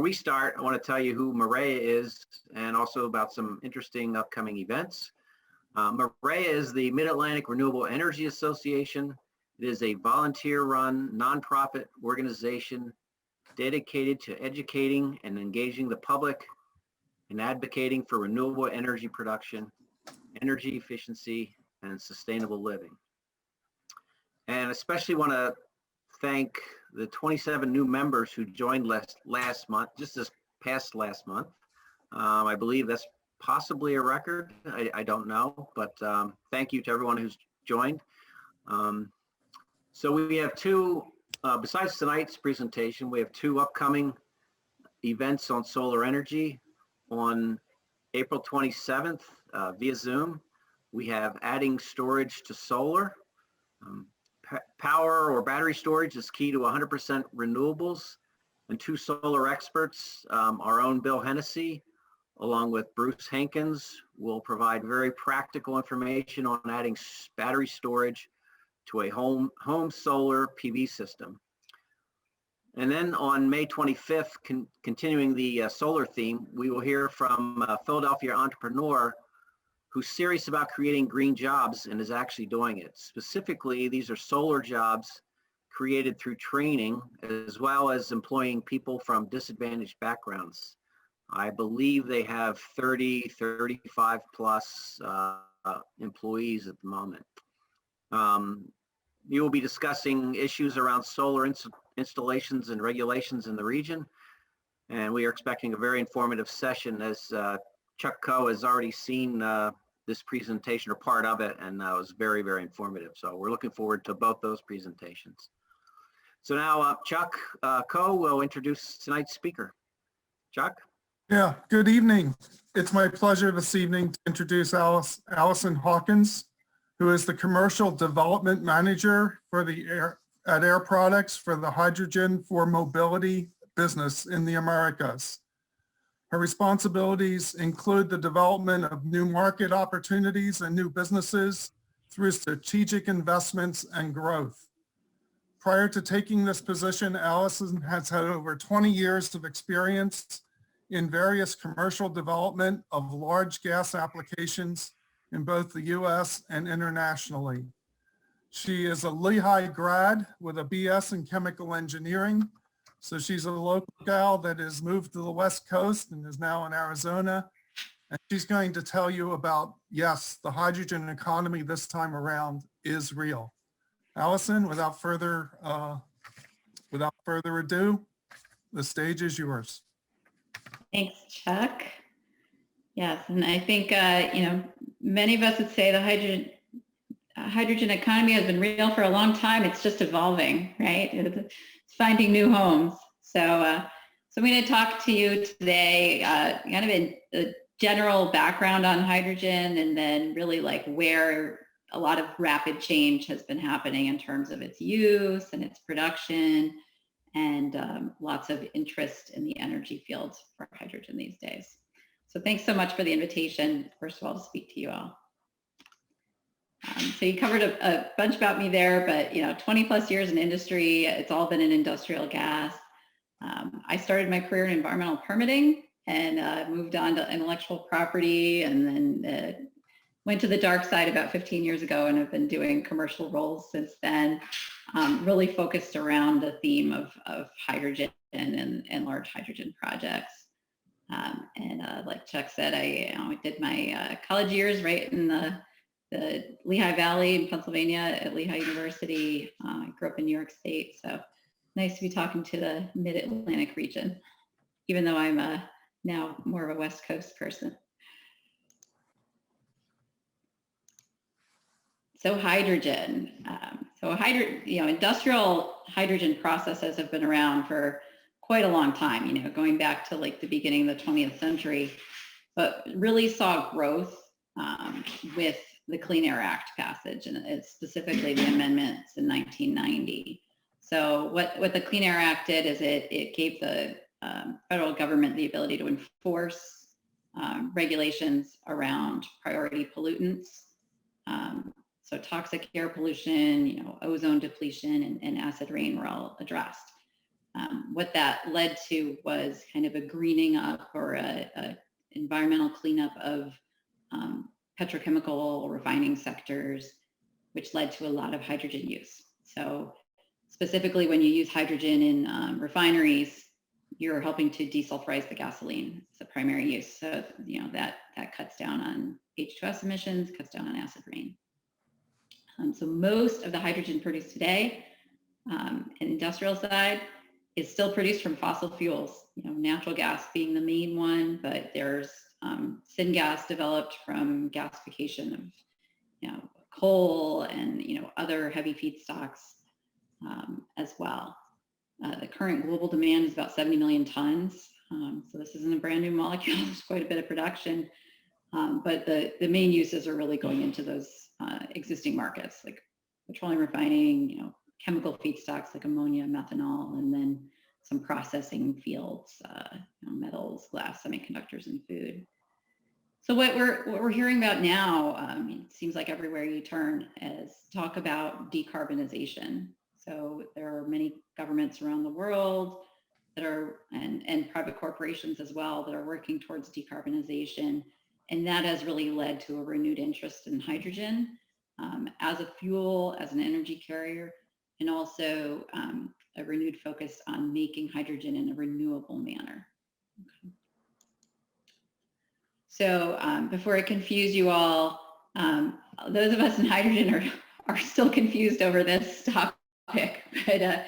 we start, I want to tell you who MAREA is and also about some interesting upcoming events. MAREA is the Mid-Atlantic Renewable Energy Association. It is a volunteer-run, nonprofit organization dedicated to educating and engaging the public and advocating for renewable energy production, energy efficiency, and sustainable living. And especially want to thank the 27 new members who joined last month, just this past last month. I believe that's possibly a record. I don't know, but thank you to everyone who's joined. So we have two, besides tonight's presentation, we have two upcoming events on solar energy. On April 27th via Zoom, we have Adding Storage to Solar. Power or battery storage is key to 100% renewables, and two solar experts, our own Bill Hennessy, along with Bruce Hankins, will provide very practical information on adding battery storage to a home solar PV system. And then on May 25th, continuing the solar theme, we will hear from a Philadelphia entrepreneur who's serious about creating green jobs and is actually doing it. Specifically, these are solar jobs created through training, as well as employing people from disadvantaged backgrounds. I believe they have 30, 35 plus employees at the moment. You will be discussing issues around solar installations and regulations in the region. And we are expecting a very informative session, as Chuck Coe has already seen this presentation or part of it, and that was very, very informative. So we're looking forward to both those presentations. So now Chuck Coe will introduce tonight's speaker. Chuck? Yeah, good evening. It's my pleasure this evening to introduce Allison Hawkins, who is the Commercial Development Manager for at Air Products for the Hydrogen for Mobility business in the Americas. Her responsibilities include the development of new market opportunities and new businesses through strategic investments and growth. Prior to taking this position, Allison has had over 20 years of experience in various commercial development of large gas applications in both the US and internationally. She is a Lehigh grad with a BS in chemical engineering. So she's a local gal that has moved to the West Coast and is now in Arizona. And she's going to tell you about, yes, the hydrogen economy this time around is real. Allison, without further ado, the stage is yours. Thanks, Chuck. Yes, and I think, many of us would say the hydrogen economy has been real for a long time. It's just evolving, right? It's finding new homes. So I'm going to talk to you today kind of in a general background on hydrogen, and then really like where a lot of rapid change has been happening in terms of its use and its production, and lots of interest in the energy field for hydrogen these days. So thanks so much for the invitation, first of all, to speak to you all. So you covered a bunch about me there, but 20 plus years in industry, it's all been in industrial gas. I started my career in environmental permitting and moved on to intellectual property, and then went to the dark side about 15 years ago, and have been doing commercial roles since then, really focused around the theme of hydrogen and large hydrogen projects. Like Chuck said, I did my college years right in the Lehigh Valley in Pennsylvania at Lehigh University. I grew up in New York State, so nice to be talking to the Mid-Atlantic region, even though I'm now more of a West Coast person. So hydrogen. Industrial hydrogen processes have been around for quite a long time, going back to like the beginning of the 20th century, but really saw growth with the Clean Air Act passage, and specifically the amendments in 1990. So what the Clean Air Act did is it gave the federal government the ability to enforce regulations around priority pollutants. So toxic air pollution, ozone depletion, and acid rain were all addressed. What that led to was kind of a greening up or a environmental cleanup of petrochemical refining sectors, which led to a lot of hydrogen use. So specifically when you use hydrogen in refineries, you're helping to desulfurize the gasoline. It's the primary use. So, that cuts down on H2S emissions, cuts down on acid rain. So most of the hydrogen produced today in industrial side is still produced from fossil fuels, natural gas being the main one, but there's syngas developed from gasification of, coal and, other heavy feedstocks as well. The current global demand is about 70 million tons. So this isn't a brand new molecule, there's quite a bit of production. But the main uses are really going into those existing markets like petroleum refining, chemical feedstocks like ammonia, methanol, and then some processing fields, metals, glass, semiconductors, and food. So what we're hearing about now, it seems like everywhere you turn, is talk about decarbonization. So there are many governments around the world that are, and private corporations as well, that are working towards decarbonization. And that has really led to a renewed interest in hydrogen as a fuel, as an energy carrier, and also a renewed focus on making hydrogen in a renewable manner. Okay. So before I confuse you all, those of us in hydrogen are still confused over this topic, but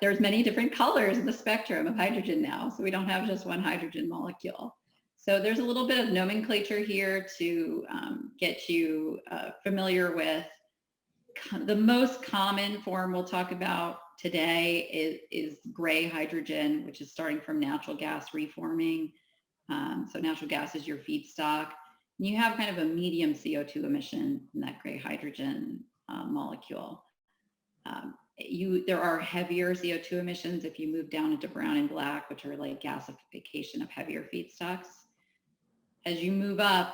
there's many different colors in the spectrum of hydrogen now, so we don't have just one hydrogen molecule. So there's a little bit of nomenclature here to get you familiar with. The most common form we'll talk about today is gray hydrogen, which is starting from natural gas reforming. So natural gas is your feedstock. And you have kind of a medium CO2 emission in that gray hydrogen molecule. There are heavier CO2 emissions if you move down into brown and black, which are like gasification of heavier feedstocks. As you move up,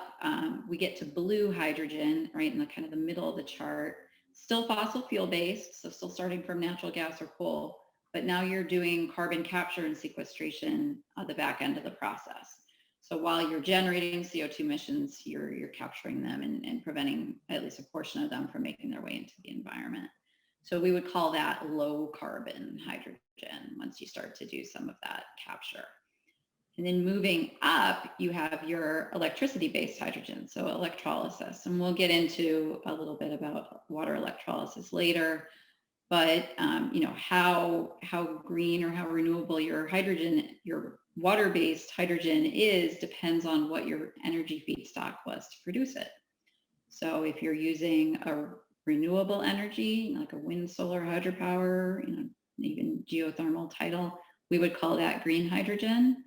we get to blue hydrogen, right in the kind of the middle of the chart. Still fossil fuel based, so still starting from natural gas or coal, but now you're doing carbon capture and sequestration at the back end of the process. So while you're generating CO2 emissions, you're capturing them and preventing at least a portion of them from making their way into the environment. So we would call that low carbon hydrogen once you start to do some of that capture. And then moving up, you have your electricity-based hydrogen, so electrolysis. And we'll get into a little bit about water electrolysis later. But how green or how renewable your hydrogen, your water-based hydrogen is, depends on what your energy feedstock was to produce it. So if you're using a renewable energy, like a wind, solar, hydropower, even geothermal tidal, we would call that green hydrogen.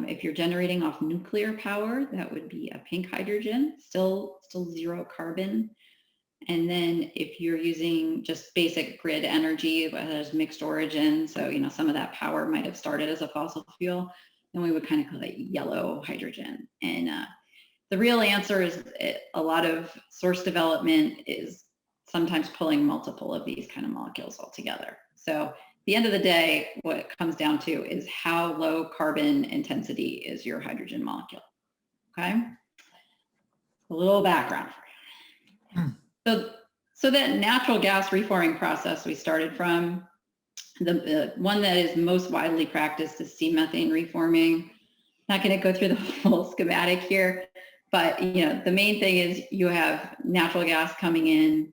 If you're generating off nuclear power, that would be a pink hydrogen, still zero carbon. And then if you're using just basic grid energy, that has mixed origin, so some of that power might have started as a fossil fuel, then we would kind of call it yellow hydrogen. And the real answer is a lot of source development is sometimes pulling multiple of these kind of molecules all together. So at the end of the day, what it comes down to is how low carbon intensity is your hydrogen molecule. Okay, a little background for you. So that natural gas reforming process we started from, the one that is most widely practiced is C-Methane Reforming. Not going to go through the whole schematic here, but the main thing is you have natural gas coming in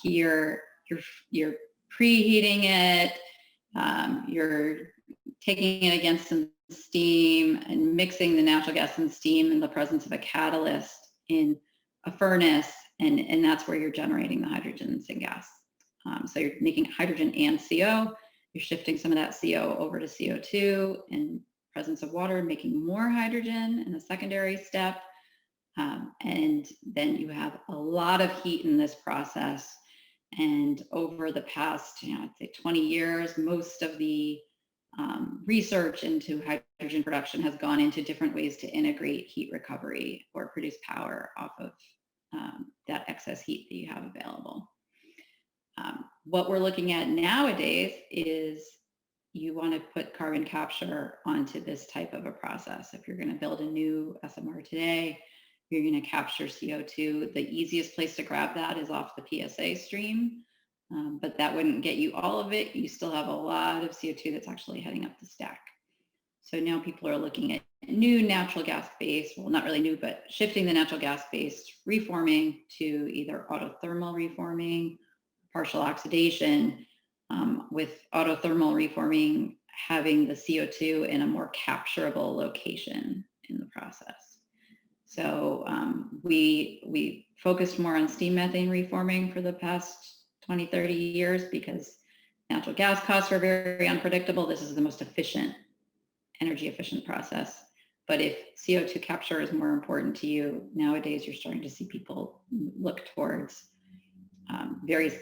here. You're preheating it. You're taking it against some steam and mixing the natural gas and steam in the presence of a catalyst in a furnace. And that's where you're generating the hydrogen and syngas. So you're making hydrogen and CO. You're shifting some of that CO over to CO2 in presence of water, making more hydrogen in a secondary step. And then you have a lot of heat in this process. And over the past, I'd say 20 years, most of the research into hydrogen production has gone into different ways to integrate heat recovery or produce power off of that excess heat that you have available. What we're looking at nowadays is you want to put carbon capture onto this type of a process. If you're going to build a new SMR today, you're going to capture CO2. The easiest place to grab that is off the PSA stream, but that wouldn't get you all of it. You still have a lot of CO2 that's actually heading up the stack. So now people are looking at new natural gas-based, well, not really new, but shifting the natural gas-based reforming to either autothermal reforming, partial oxidation, with autothermal reforming having the CO2 in a more capturable location in the process. So we focused more on steam methane reforming for the past 20, 30 years because natural gas costs are very unpredictable. This is the most efficient, energy efficient process. But if CO2 capture is more important to you, nowadays you're starting to see people look towards various,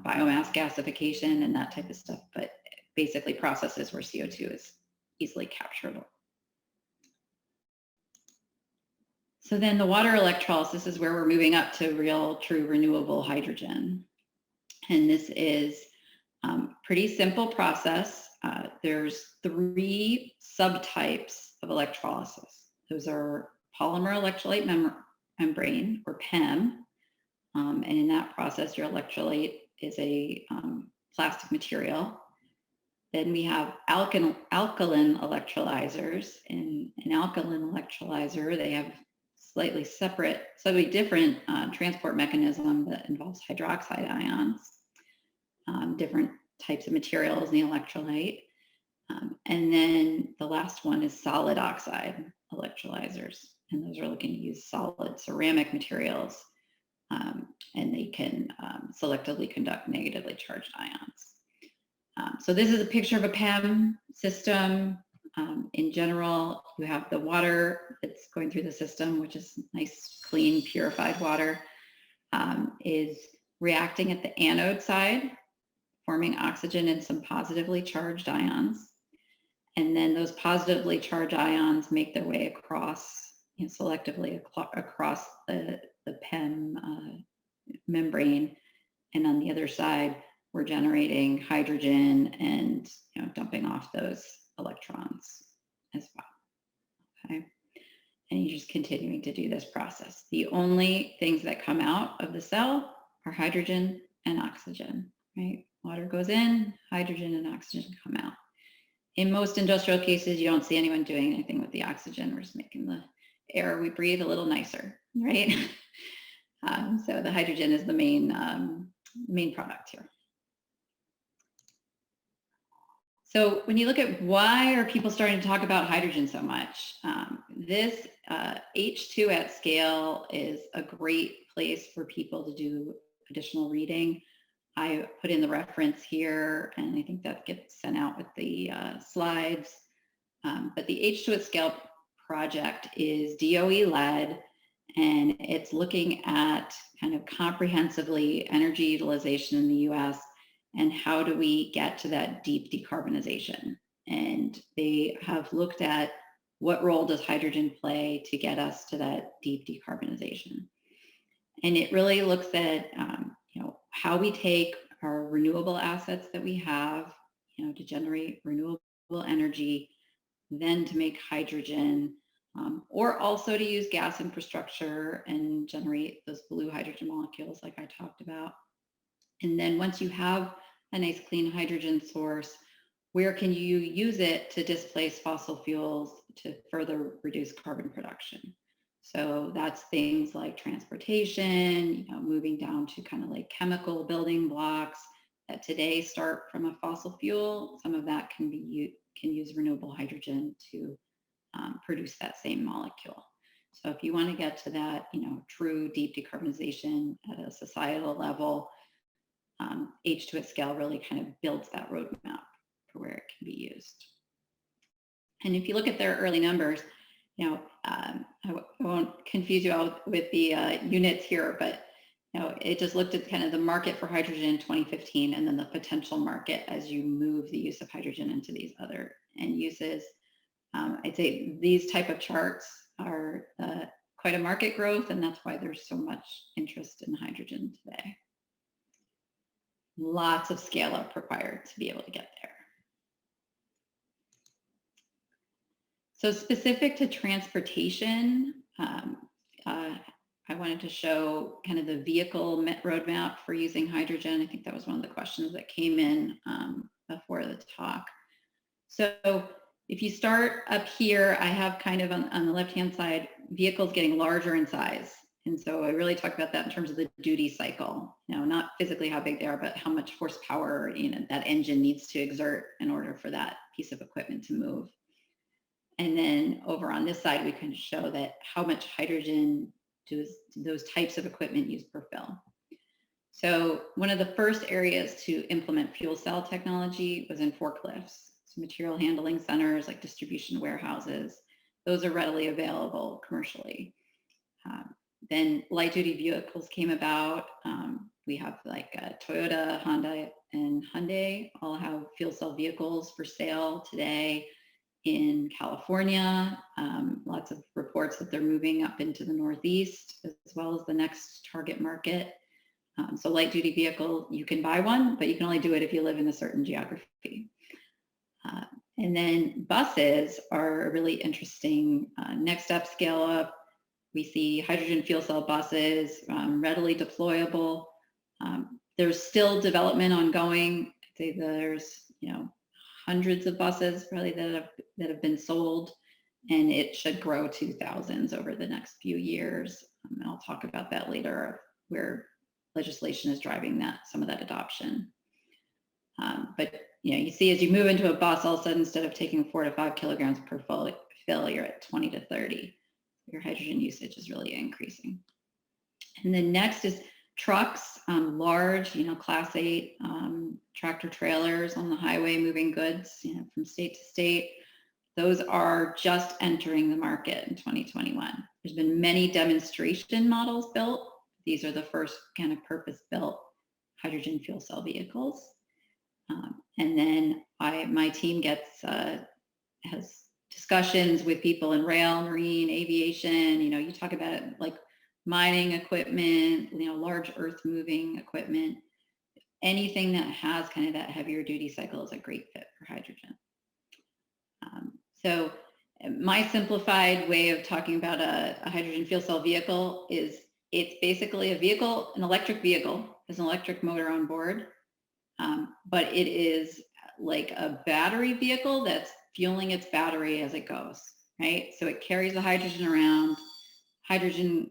biomass gasification and that type of stuff, but basically processes where CO2 is easily capturable. So then the water electrolysis is where we're moving up to real, true renewable hydrogen. And this is pretty simple process. There's 3 subtypes of electrolysis. Those are polymer electrolyte membrane, or PEM. And in that process, your electrolyte is a plastic material. Then we have alkaline electrolyzers. In an alkaline electrolyzer, they have slightly different transport mechanism that involves hydroxide ions, different types of materials in the electrolyte. And then the last one is solid oxide electrolyzers. And those are looking to use solid ceramic materials. And they can selectively conduct negatively charged ions. So this is a picture of a PEM system. In general, you have the water that's going through the system, which is nice, clean, purified water, is reacting at the anode side, forming oxygen and some positively charged ions. And then those positively charged ions make their way across, selectively across the PEM membrane. And on the other side, we're generating hydrogen and dumping off those electrons as well. Okay. And you're just continuing to do this process. The only things that come out of the cell are hydrogen and oxygen, right? Water goes in, hydrogen and oxygen come out. In most industrial cases, you don't see anyone doing anything with the oxygen. We're just making the air we breathe a little nicer, right? So the hydrogen is the main product here. So when you look at why are people starting to talk about hydrogen so much, this H2 at scale is a great place for people to do additional reading. I put in the reference here, and I think that gets sent out with the slides. But the H2 at scale project is DOE led, and it's looking at kind of comprehensively energy utilization in the US and how do we get to that deep decarbonization. And they have looked at what role does hydrogen play to get us to that deep decarbonization. And it really looks at how we take our renewable assets that we have, to generate renewable energy, then to make hydrogen, or also to use gas infrastructure and generate those blue hydrogen molecules like I talked about. And then once you have a nice clean hydrogen source, where can you use it to displace fossil fuels to further reduce carbon production? So that's things like transportation, moving down to kind of like chemical building blocks that today start from a fossil fuel. Some of that can use renewable hydrogen to produce that same molecule. So if you want to get to that, true deep decarbonization at a societal level, H2 at scale really kind of builds that roadmap for where it can be used. And if you look at their early numbers, I won't confuse you all with the units here, but it just looked at kind of the market for hydrogen in 2015 and then the potential market as you move the use of hydrogen into these other end uses. I'd say these type of charts are quite a market growth, and that's why there's so much interest in hydrogen today. Lots of scale up required to be able to get there. So specific to transportation, I wanted to show kind of the vehicle roadmap for using hydrogen. I think that was one of the questions that came in before the talk. So if you start up here, I have kind of on the left-hand side, vehicles getting larger in size. And so I really talk about that in terms of the duty cycle, not physically how big they are, but how much horsepower, that engine needs to exert in order for that piece of equipment to move. And then over on this side, we can show that how much hydrogen do those types of equipment use per fill. So one of the first areas to implement fuel cell technology was in forklifts. So material handling centers like distribution warehouses, those are readily available commercially. Then light duty vehicles came about. We have like Toyota, Honda, and Hyundai all have fuel cell vehicles for sale today in California. Lots of reports that they're moving up into the Northeast as well as the next target market. So light duty vehicle, you can buy one, but you can only do it if you live in a certain geography. And then buses are a really interesting next step scale up. We see hydrogen fuel cell buses, readily deployable. There's still development ongoing. I'd say there's, hundreds of buses probably that have been sold, and it should grow to thousands over the next few years. And I'll talk about that later, where legislation is driving some of that adoption. But you see, as you move into a bus, all of a sudden, instead of taking 4 to 5 kilograms per fill, you're at 20 to 30. Your hydrogen usage is really increasing. And then next is trucks, large, class 8 tractor trailers on the highway moving goods, from state to state. Those are just entering the market in 2021. There's been many demonstration models built. These are the first kind of purpose-built hydrogen fuel cell vehicles. And then my team has discussions with people in rail, marine, aviation. You talk about like mining equipment, large earth moving equipment. Anything that has kind of that heavier duty cycle is a great fit for hydrogen. So my simplified way of talking about a hydrogen fuel cell vehicle is it's basically a vehicle, an electric vehicle, has an electric motor on board, but it is like a battery vehicle that's fueling its battery as it goes, right? So it carries the hydrogen around, hydrogen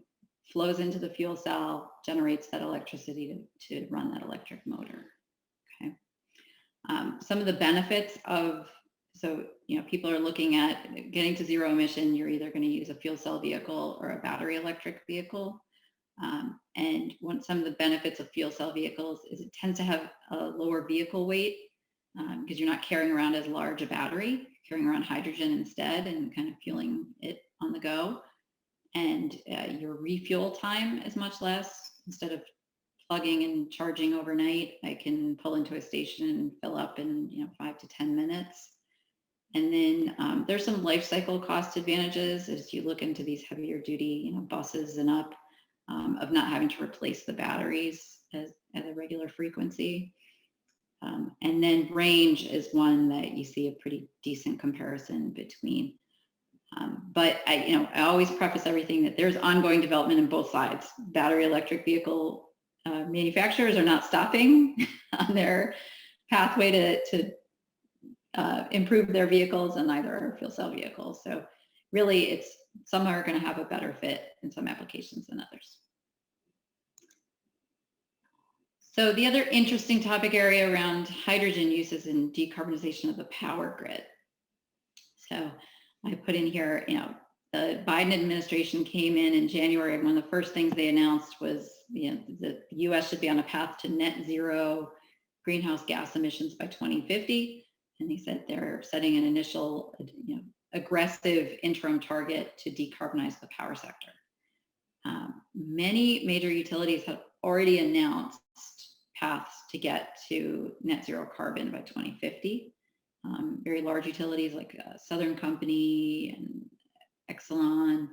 flows into the fuel cell, generates that electricity to run that electric motor, okay? Some of the benefits of, people are looking at getting to zero emission, you're either gonna use a fuel cell vehicle or a battery electric vehicle. And some of the benefits of fuel cell vehicles is it tends to have a lower vehicle weight because you're not carrying around as large a battery, carrying around hydrogen instead and kind of fueling it on the go. And your refuel time is much less. Instead of plugging and charging overnight, I can pull into a station and fill up in 5 to 10 minutes. And then there's some life cycle cost advantages as you look into these heavier duty buses and up of not having to replace the batteries at a regular frequency. And then range is one that you see a pretty decent comparison between. But I always preface everything that there's ongoing development in both sides. Battery electric vehicle manufacturers are not stopping on their pathway to improve their vehicles, and neither are fuel cell vehicles. So really, some are going to have a better fit in some applications than others. So the other interesting topic area around hydrogen use is in decarbonization of the power grid. So I put in here, the Biden administration came in January, and one of the first things they announced was, the U.S. should be on a path to net zero greenhouse gas emissions by 2050. And they said they're setting an initial, aggressive interim target to decarbonize the power sector. Many major utilities have already announced paths to get to net zero carbon by 2050. Very large utilities like Southern Company and Exelon.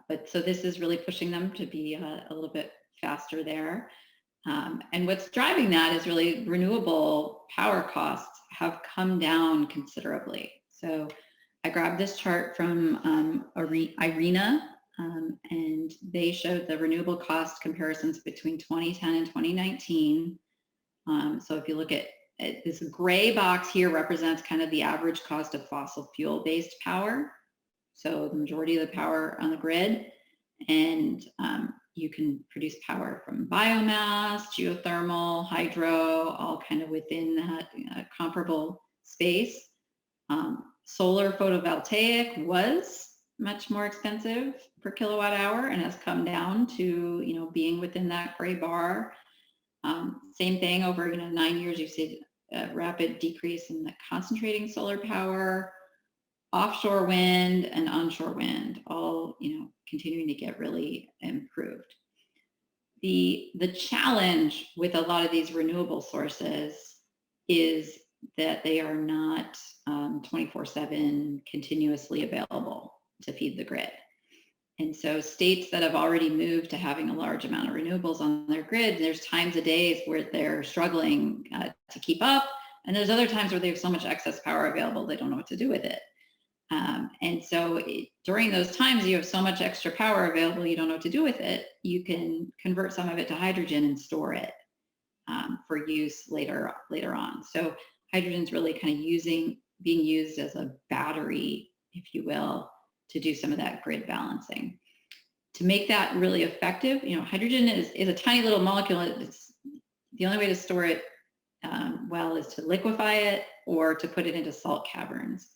But so this is really pushing them to be a little bit faster there. And what's driving that is really renewable power costs have come down considerably. So I grabbed this chart from IRENA, and they showed the renewable cost comparisons between 2010 and 2019. So if you look at this gray box here represents kind of the average cost of fossil fuel-based power. So the majority of the power on the grid, and you can produce power from biomass, geothermal, hydro, all kind of within that comparable space. Solar photovoltaic was much more expensive per kilowatt hour and has come down to, being within that gray bar. Same thing over, 9 years, you see a rapid decrease in the concentrating solar power, offshore wind and onshore wind, all, continuing to get really improved. The challenge with a lot of these renewable sources is that they are not 24/7 continuously available to feed the grid. And so states that have already moved to having a large amount of renewables on their grid, there's times of days where they're struggling to keep up. And there's other times where they have so much excess power available, they don't know what to do with it. And so during those times, you have so much extra power available, you don't know what to do with it. You can convert some of it to hydrogen and store it for use later on. So hydrogen is really kind of being used as a battery, if you will, to do some of that grid balancing. To make that really effective, hydrogen is a tiny little molecule. It's the only way to store it well is to liquefy it or to put it into salt caverns.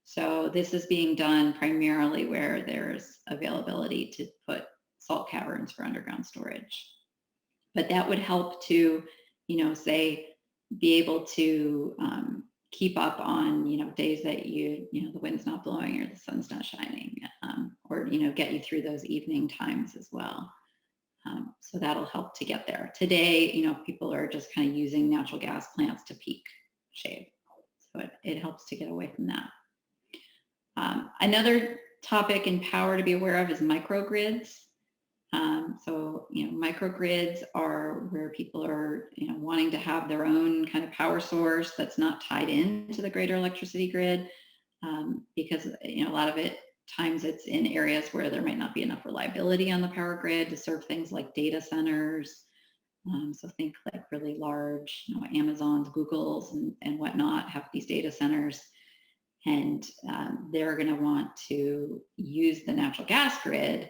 So this is being done primarily where there's availability to put salt caverns for underground storage. But that would help to, say, be able to keep up on, days that the wind's not blowing or the sun's not shining, or, get you through those evening times as well. So that'll help to get there. Today, people are just kind of using natural gas plants to peak shade. So it helps to get away from that. Another topic in power to be aware of is microgrids. So, microgrids are where people are, wanting to have their own kind of power source that's not tied into the greater electricity grid, because, a lot of times it's in areas where there might not be enough reliability on the power grid to serve things like data centers. So think like really large, Amazons, Googles, and whatnot have these data centers. And they're going to want to use the natural gas grid,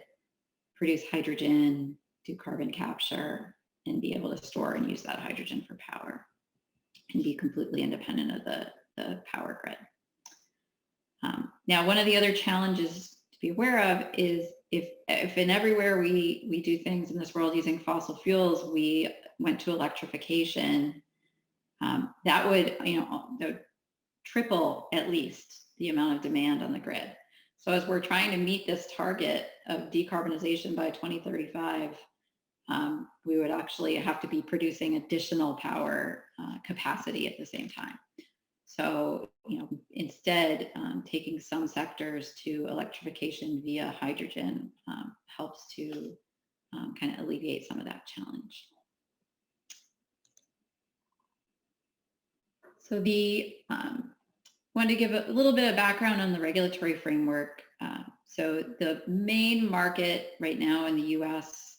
produce hydrogen, do carbon capture, and be able to store and use that hydrogen for power and be completely independent of the power grid. Now, one of the other challenges to be aware of is if in everywhere we do things in this world using fossil fuels, we went to electrification, that would, triple at least the amount of demand on the grid. So as we're trying to meet this target of decarbonization by 2035, we would actually have to be producing additional power capacity at the same time. So, instead, taking some sectors to electrification via hydrogen helps to kind of alleviate some of that challenge. So wanted to give a little bit of background on the regulatory framework. So the main market right now in the US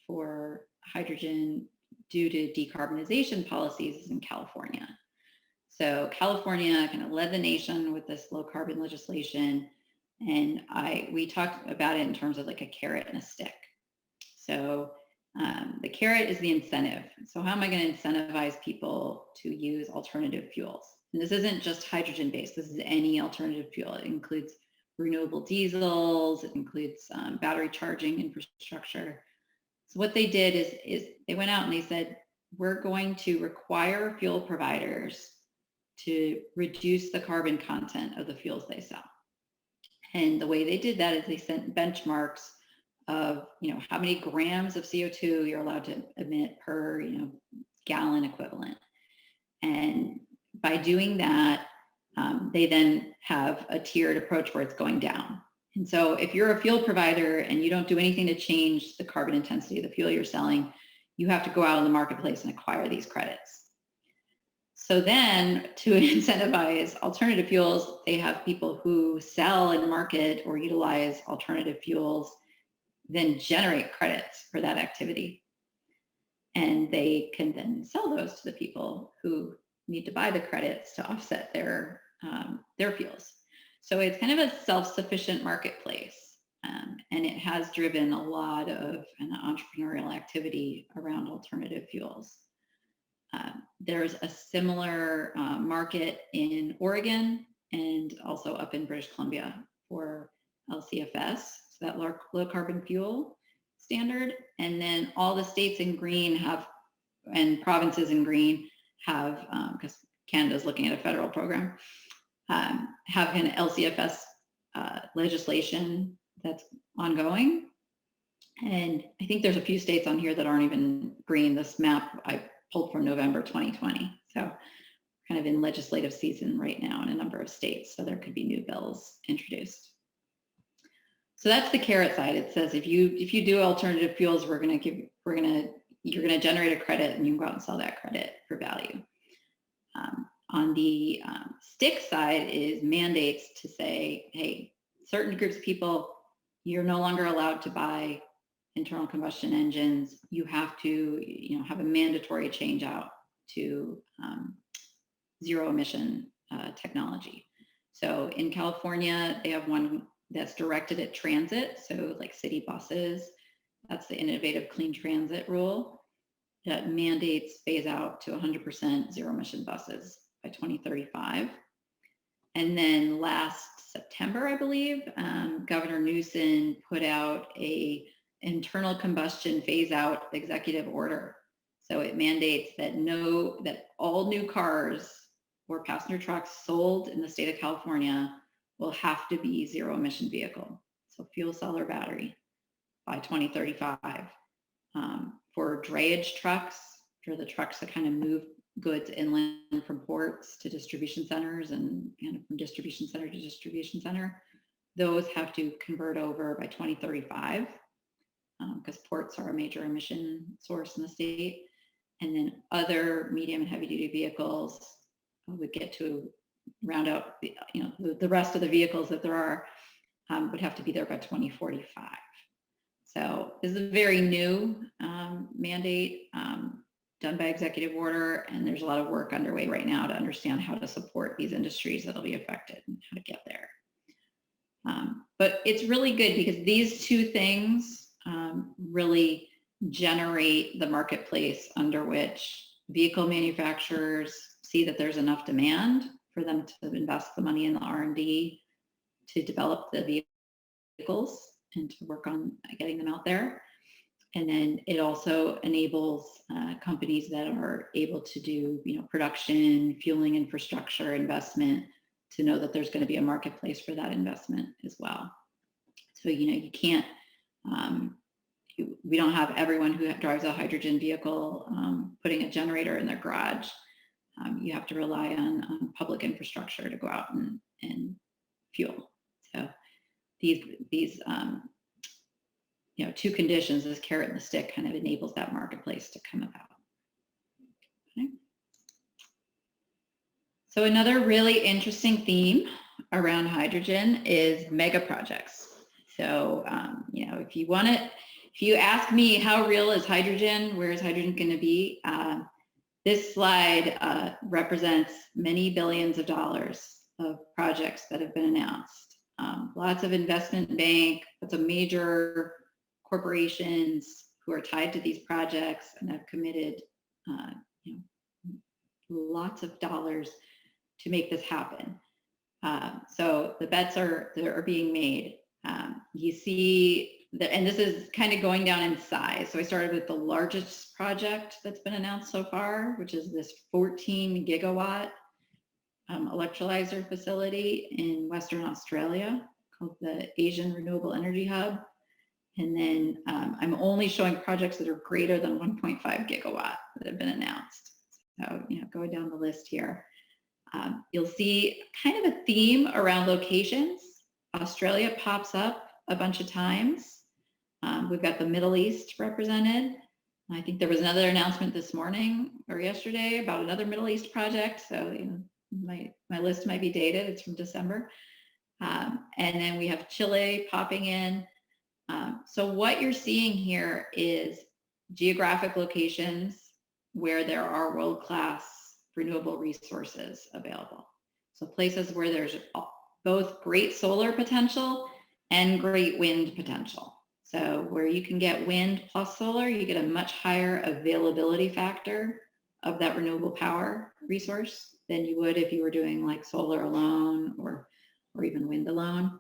for hydrogen due to decarbonization policies is in California. So California kind of led the nation with this low carbon legislation. And we talked about it in terms of like a carrot and a stick. So the carrot is the incentive. So how am I going to incentivize people to use alternative fuels? And this isn't just hydrogen based. This is any alternative fuel. It includes renewable diesels. It includes battery charging infrastructure. So what they did is they went out and they said, we're going to require fuel providers to reduce the carbon content of the fuels they sell. And the way they did that is they sent benchmarks of, how many grams of CO2 you're allowed to emit per, gallon equivalent. And by doing that, they then have a tiered approach where it's going down. And so if you're a fuel provider and you don't do anything to change the carbon intensity of the fuel you're selling, you have to go out in the marketplace and acquire these credits. So then to incentivize alternative fuels, they have people who sell and market or utilize alternative fuels, then generate credits for that activity. And they can then sell those to the people who need to buy the credits to offset their fuels. So it's kind of a self-sufficient marketplace. And it has driven a lot of entrepreneurial activity around alternative fuels. There's a similar market in Oregon and also up in British Columbia for LCFS, so that low carbon fuel standard. And then all the states in green have, and provinces in green have, because Canada's looking at a federal program, have an LCFS legislation that's ongoing. And I think there's a few states on here that aren't even green. This map I pulled from November 2020. So kind of in legislative season right now in a number of states. So there could be new bills introduced. So that's the carrot side. It says if you do alternative fuels, you're gonna generate a credit and you can go out and sell that credit for value. On the stick side is mandates to say, hey, certain groups of people, you're no longer allowed to buy internal combustion engines. You have to, have a mandatory change out to zero emission technology. So in California, they have one that's directed at transit. So like city buses, that's the Innovative Clean Transit rule that mandates phase out to 100% zero emission buses by 2035. And then last September, I believe, Governor Newsom put out a internal combustion phase out executive order. So it mandates that all new cars or passenger trucks sold in the state of California will have to be zero emission vehicle. So fuel cell or battery by 2035. For drayage trucks, for the trucks that kind of move goods inland from ports to distribution centers and from distribution center to distribution center, those have to convert over by 2035 because ports are a major emission source in the state. And then other medium and heavy duty vehicles would get to round out the rest of the vehicles that there are would have to be there by 2045. So this is a very new mandate done by executive order, and there's a lot of work underway right now to understand how to support these industries that'll be affected and how to get there. But it's really good because these two things really generate the marketplace under which vehicle manufacturers see that there's enough demand for them to invest the money in the R&D to develop the vehicles and to work on getting them out there. And then it also enables companies that are able to do, production, fueling infrastructure investment to know that there's going to be a marketplace for that investment as well. So, you can't, we don't have everyone who drives a hydrogen vehicle putting a generator in their garage. You have to rely on public infrastructure to go out and fuel. So these two conditions, this carrot and the stick, kind of enables that marketplace to come about. Okay. So another really interesting theme around hydrogen is mega projects. So, if you ask me how real is hydrogen, where is hydrogen going to be? This slide represents many billions of dollars of projects that have been announced. Lots of investment bank, lots of major corporations who are tied to these projects and have committed lots of dollars to make this happen. So the bets are being made. You see and this is kind of going down in size. So I started with the largest project that's been announced so far, which is this 14 gigawatt electrolyzer facility in Western Australia called the Asian Renewable Energy Hub. And then I'm only showing projects that are greater than 1.5 gigawatt that have been announced. So, going down the list here, you'll see kind of a theme around locations. Australia pops up a bunch of times. We've got the Middle East represented. I think there was another announcement this morning or yesterday about another Middle East project. So my list might be dated. It's from December. And then we have Chile popping in. So what you're seeing here is geographic locations where there are world-class renewable resources available. So places where there's both great solar potential and great wind potential. So where you can get wind plus solar, you get a much higher availability factor of that renewable power resource than you would if you were doing like solar alone or even wind alone.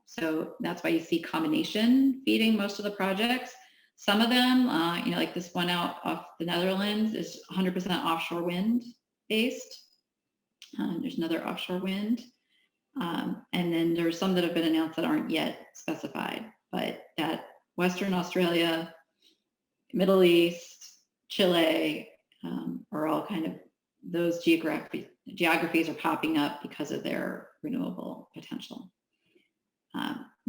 So that's why you see combination feeding most of the projects. Some of them, like this one out off the Netherlands is 100% offshore wind based. There's another offshore wind. And then there's some that have been announced that aren't yet specified, but that Western Australia, Middle East, Chile are all kind of, those geographies are popping up because of their renewable potential.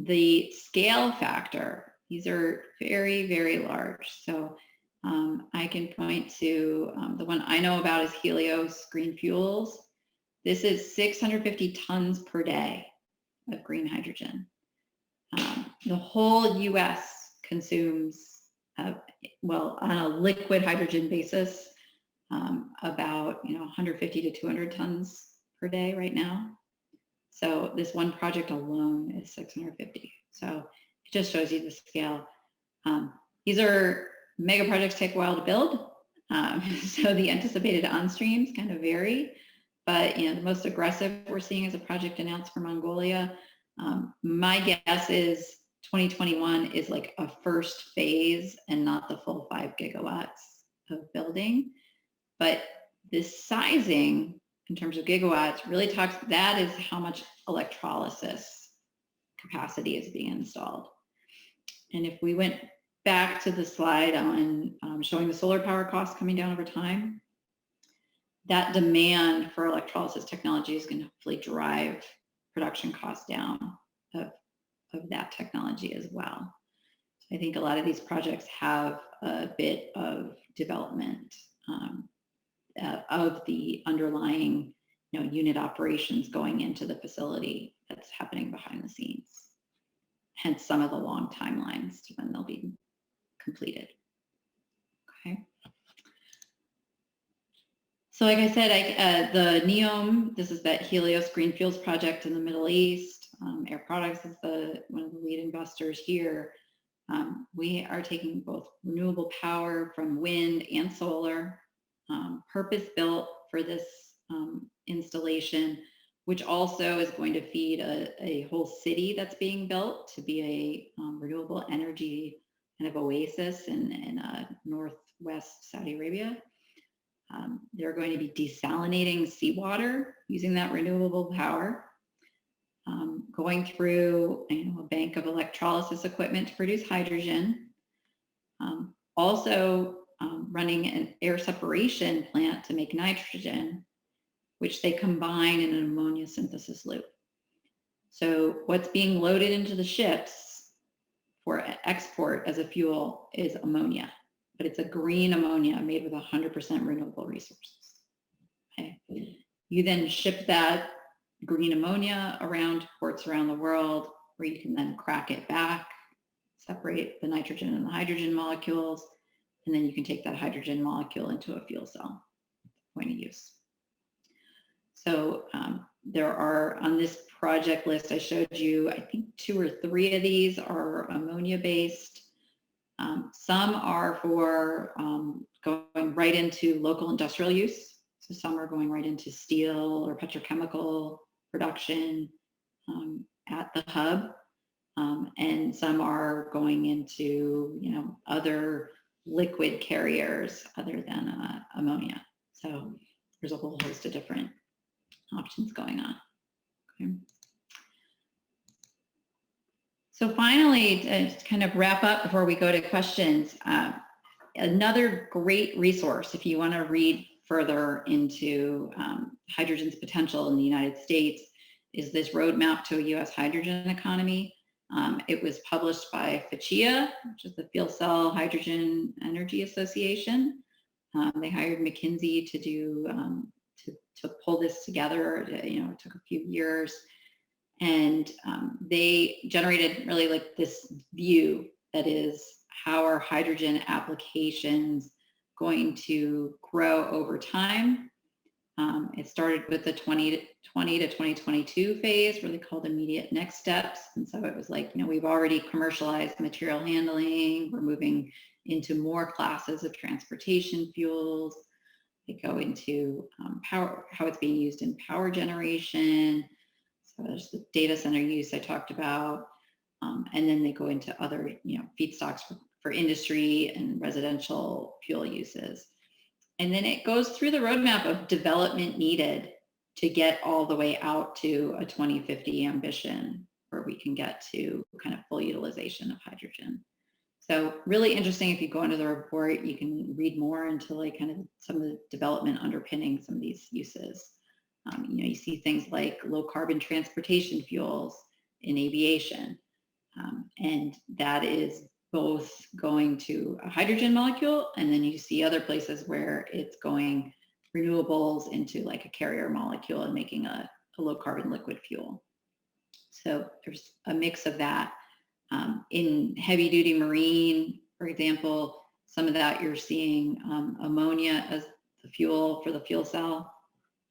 The scale factor, these are very, very large. So I can point to the one I know about is Helios Green Fuels. This is 650 tons per day of green hydrogen. The whole US consumes, well, on a liquid hydrogen basis, about 150 to 200 tons per day right now. So this one project alone is 650. So it just shows you the scale. These are mega projects, take a while to build. So the anticipated on-streams kind of vary, but the most aggressive we're seeing is a project announced for Mongolia. My guess is 2021 is like a first phase and not the full 5 gigawatts of building. But this sizing in terms of gigawatts really talks, that is how much electrolysis capacity is being installed. And if we went back to the slide on showing the solar power costs coming down over time, that demand for electrolysis technology is going to hopefully drive production costs down of that technology as well. So I think a lot of these projects have a bit of development of the underlying unit operations going into the facility that's happening behind the scenes. Hence some of the long timelines to when they'll be completed. Okay. So like I said, the NEOM, this is that Helios Green Fuels project in the Middle East. Air Products is one of the lead investors here. We are taking both renewable power from wind and solar, purpose-built for this installation, which also is going to feed a whole city that's being built to be a renewable energy kind of oasis in northwest Saudi Arabia. They're going to be desalinating seawater using that renewable power, going through a bank of electrolysis equipment to produce hydrogen, also running an air separation plant to make nitrogen, which they combine in an ammonia synthesis loop. So what's being loaded into the ships for export as a fuel is ammonia, but it's a green ammonia made with 100% renewable resources. Okay. You then ship that green ammonia around to ports around the world where you can then crack it back, separate the nitrogen and the hydrogen molecules, and then you can take that hydrogen molecule into a fuel cell, point of use. So there are, on this project list I showed you, I think 2 or 3 of these are ammonia based. Some are for going right into local industrial use. So some are going right into steel or petrochemical production at the hub. And some are going into, other liquid carriers other than ammonia. So there's a whole host of different options going on. Okay. So finally, to kind of wrap up before we go to questions, another great resource if you want to read further into hydrogen's potential in the United States is this roadmap to a US hydrogen economy. It was published by FCHEA, which is the Fuel Cell Hydrogen Energy Association. They hired McKinsey to do to pull this together. It took a few years, and they generated really like this view that is, how are hydrogen applications going to grow over time? It started with the 2020 to 2022 phase, really called immediate next steps. And so it was like, we've already commercialized material handling. We're moving into more classes of transportation fuels. They go into power, how it's being used in power generation. So there's the data center use I talked about. And then they go into other, feedstocks for industry and residential fuel uses. And then it goes through the roadmap of development needed to get all the way out to a 2050 ambition where we can get to kind of full utilization of hydrogen. So really interesting. If you go into the report, you can read more into like kind of some of the development underpinning some of these uses. You see things like low carbon transportation fuels in aviation. And that is both going to a hydrogen molecule, and then you see other places where it's going renewables into like a carrier molecule and making a low carbon liquid fuel. So there's a mix of that. In heavy duty marine, for example, some of that you're seeing ammonia as the fuel for the fuel cell,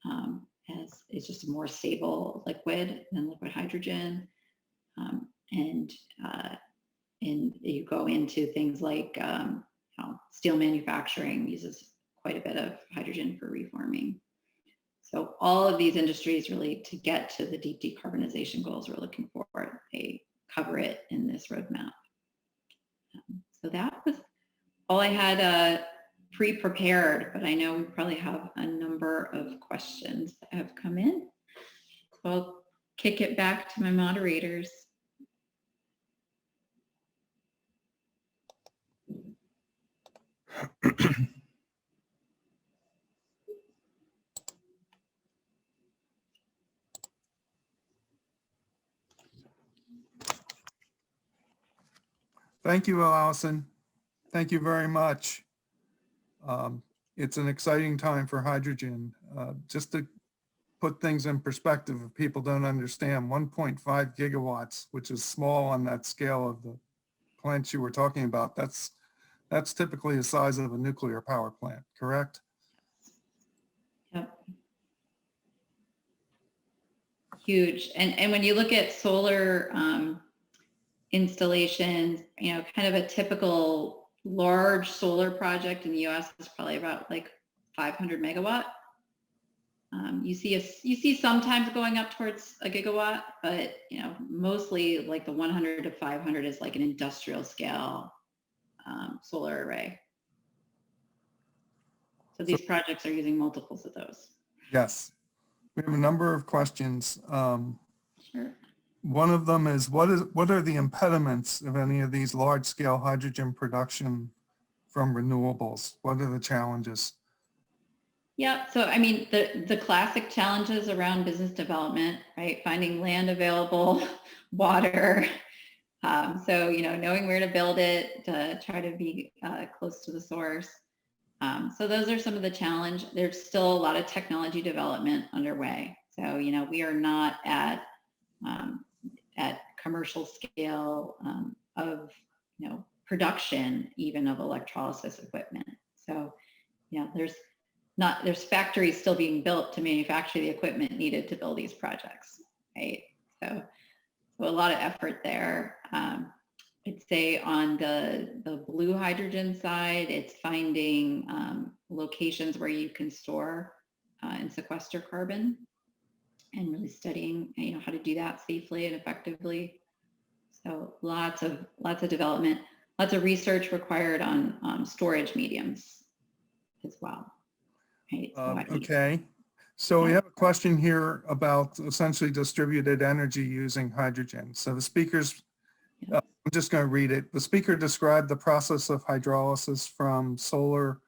as it's just a more stable liquid than liquid hydrogen. And you go into things like steel manufacturing uses quite a bit of hydrogen for reforming. So all of these industries really, to get to the deep decarbonization goals we're looking for, they cover it in this roadmap. So that was all I had pre-prepared, but I know we probably have a number of questions that have come in. So I'll kick it back to my moderators. Thank you, Allison. Thank you very much. It's an exciting time for hydrogen. Just to put things in perspective, if people don't understand, 1.5 gigawatts, which is small on that scale of the plants you were talking about, that's typically the size of a nuclear power plant, correct? Yep. Huge. And when you look at solar installations, kind of a typical large solar project in the US is probably about like 500 megawatt. You see sometimes going up towards a gigawatt, but mostly like the 100 to 500 is like an industrial scale solar array. So these projects are using multiples of those. Yes. We have a number of questions. Sure. One of them is, what are the impediments of any of these large scale hydrogen production from renewables? What are the challenges? Yeah, so I mean, the classic challenges around business development, right? Finding land available, water. So, knowing where to build it, to try to be close to the source. So those are some of the challenge. There's still a lot of technology development underway. So, we are not at commercial scale of, production even of electrolysis equipment. So, there's factories still being built to manufacture the equipment needed to build these projects, right? So a lot of effort there. I'd say on the blue hydrogen side, it's finding locations where you can store and sequester carbon, and really studying, how to do that safely and effectively. So lots of development, lots of research required on storage mediums as well. Right? Okay. So we have a question here about essentially distributed energy using hydrogen. So the speakers, I'm just going to read it. The speaker described the process of hydrolysis from solar,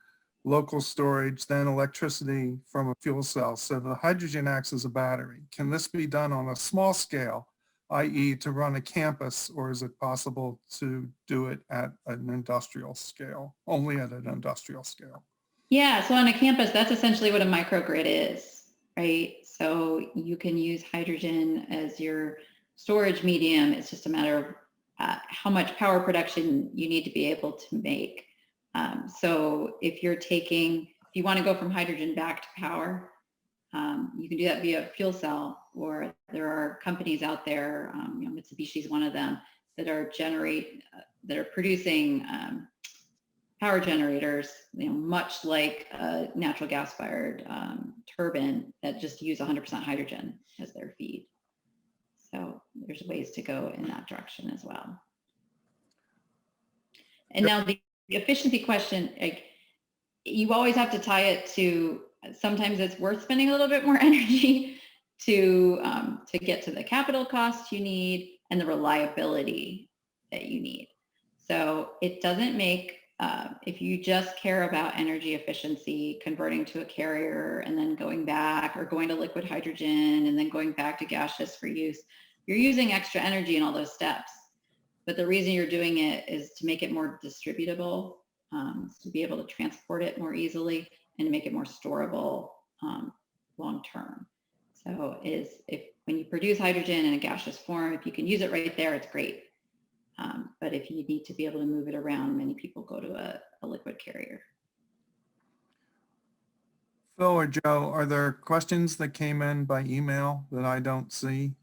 local storage, then electricity from a fuel cell. So the hydrogen acts as a battery. Can this be done on a small scale i.e. to run a campus, or is it possible to do it at an industrial scale, only at an industrial scale? Yeah, so on a campus, that's essentially what a microgrid is, right? So you can use hydrogen as your storage medium. It's just a matter of how much power production you need to be able to make. So if you want to go from hydrogen back to power, you can do that via fuel cell, or there are companies out there, Mitsubishi is one of them, that are producing power generators, much like a natural gas fired turbine that just use 100% hydrogen as their feed. So there's ways to go in that direction as well. And now the efficiency question, like, you always have to tie it to, sometimes it's worth spending a little bit more energy to get to the capital cost you need and the reliability that you need. So it doesn't make, if you just care about energy efficiency, converting to a carrier and then going back, or going to liquid hydrogen and then going back to gaseous for use, you're using extra energy in all those steps. But the reason you're doing it is to make it more distributable, to be able to transport it more easily and to make it more storable long term. So when you produce hydrogen in a gaseous form, if you can use it right there, it's great. But if you need to be able to move it around, many people go to a liquid carrier. Phil or Joe, are there questions that came in by email that I don't see?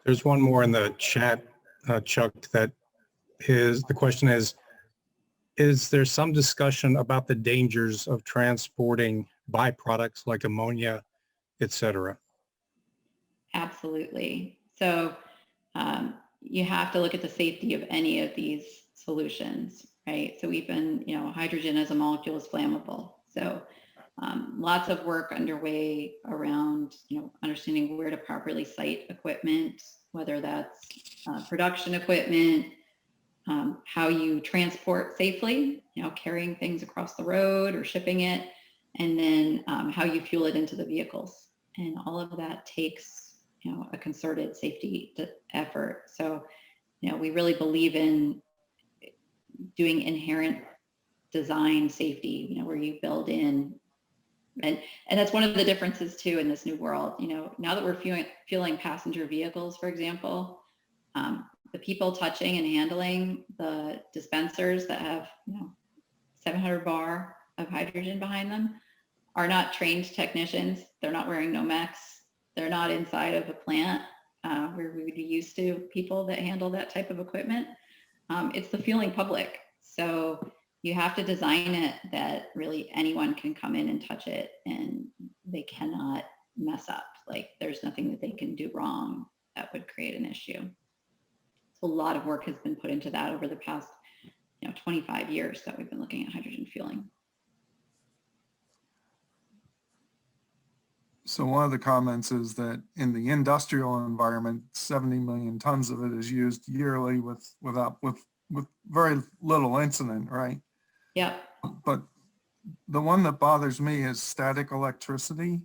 There's one more in the chat, Chuck, the question is there some discussion about the dangers of transporting byproducts like ammonia, et cetera? Absolutely. So you have to look at the safety of any of these solutions, right? So even, hydrogen as a molecule is flammable. So lots of work underway around, understanding where to properly site equipment, whether that's production equipment, how you transport safely, carrying things across the road or shipping it, and then how you fuel it into the vehicles. And all of that takes, a concerted safety effort. So, we really believe in doing inherent design safety, where you build in, and that's one of the differences too in this new world. Now that we're fueling passenger vehicles, for example, the people touching and handling the dispensers that have 700 bar of hydrogen behind them are not trained technicians. They're not wearing Nomex. They're not inside of a plant where we would be used to people that handle that type of equipment. It's the fueling public. So you have to design it that really anyone can come in and touch it and they cannot mess up. Like, there's nothing that they can do wrong that would create an issue. So a lot of work has been put into that over the past 25 years that we've been looking at hydrogen fueling. So one of the comments is that in the industrial environment, 70 million tons of it is used yearly with very little incident, right? Yep. But the one that bothers me is static electricity,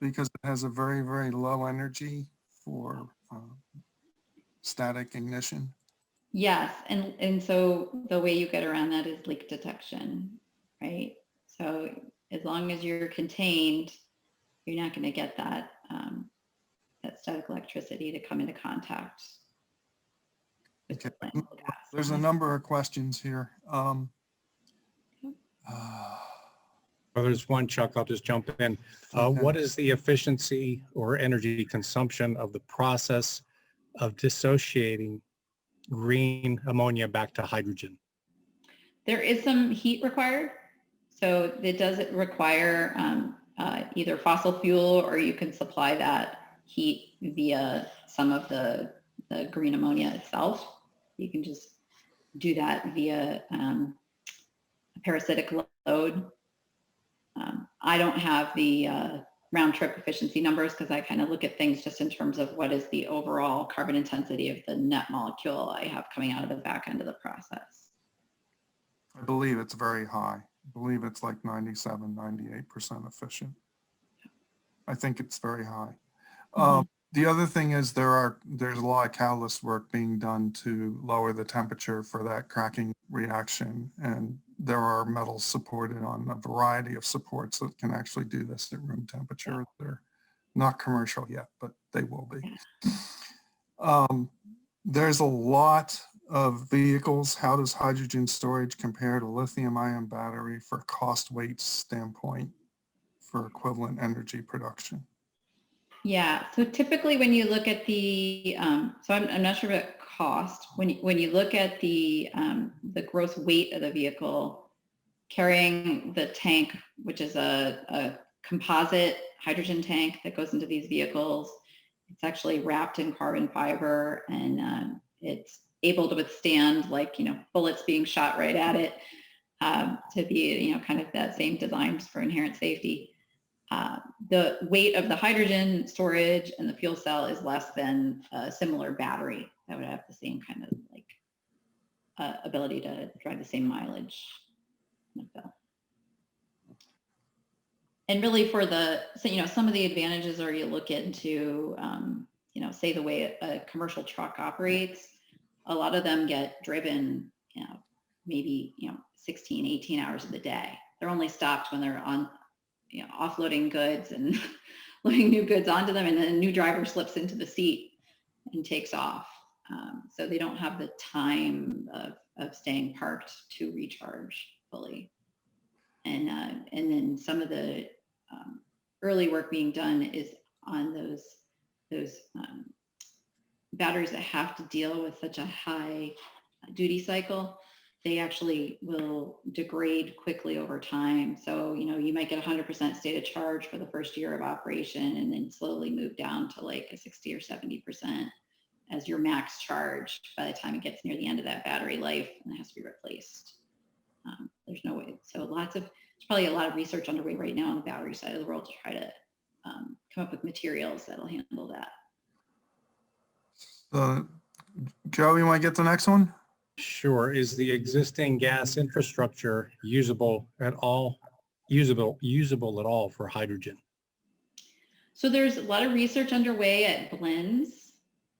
because it has a very, very low energy for static ignition. Yes, and so the way you get around that is leak detection, right? So as long as you're contained, you're not going to get that that static electricity to come into contact with the flammable gas. There's a number of questions here. There's one, Chuck, I'll just jump in. Okay. What is the efficiency or energy consumption of the process of dissociating green ammonia back to hydrogen? There is some heat required. So it does require either fossil fuel, or you can supply that heat via some of the green ammonia itself. You can just do that via a parasitic load. I don't have the round trip efficiency numbers, because I kind of look at things just in terms of what is the overall carbon intensity of the net molecule I have coming out of the back end of the process. I believe it's very high. I believe it's like 97, 98% efficient. I think it's very high. The other thing is there's a lot of catalyst work being done to lower the temperature for that cracking reaction. And there are metals supported on a variety of supports that can actually do this at room temperature. They're not commercial yet, but they will be. There's a lot of vehicles. How does hydrogen storage compare to lithium-ion battery for cost weight standpoint for equivalent energy production? Yeah, so typically when you look at the, so I'm not sure about cost. When you look at the gross weight of the vehicle, carrying the tank, which is a composite hydrogen tank that goes into these vehicles, it's actually wrapped in carbon fiber, and it's able to withstand, like, bullets being shot right at it, to be, kind of that same design for inherent safety. The weight of the hydrogen storage and the fuel cell is less than a similar battery that would have the same kind of like ability to drive the same mileage. And really for the, so, some of the advantages are you look into, say the way a commercial truck operates, a lot of them get driven, maybe, 16, 18 hours of the day. They're only stopped when they're on, offloading goods and loading new goods onto them, and then a new driver slips into the seat and takes off. So they don't have the time of staying parked to recharge fully. And then some of the early work being done is on those batteries that have to deal with such a high duty cycle. They actually will degrade quickly over time. So, you might get 100% state of charge for the first year of operation, and then slowly move down to like a 60 or 70% as your max charge by the time it gets near the end of that battery life, and it has to be replaced. There's no way. So there's probably a lot of research underway right now on the battery side of the world to try to come up with materials that'll handle that. Joe, you want to get the next one? Sure. Is the existing gas infrastructure usable at all for hydrogen? So there's a lot of research underway at blends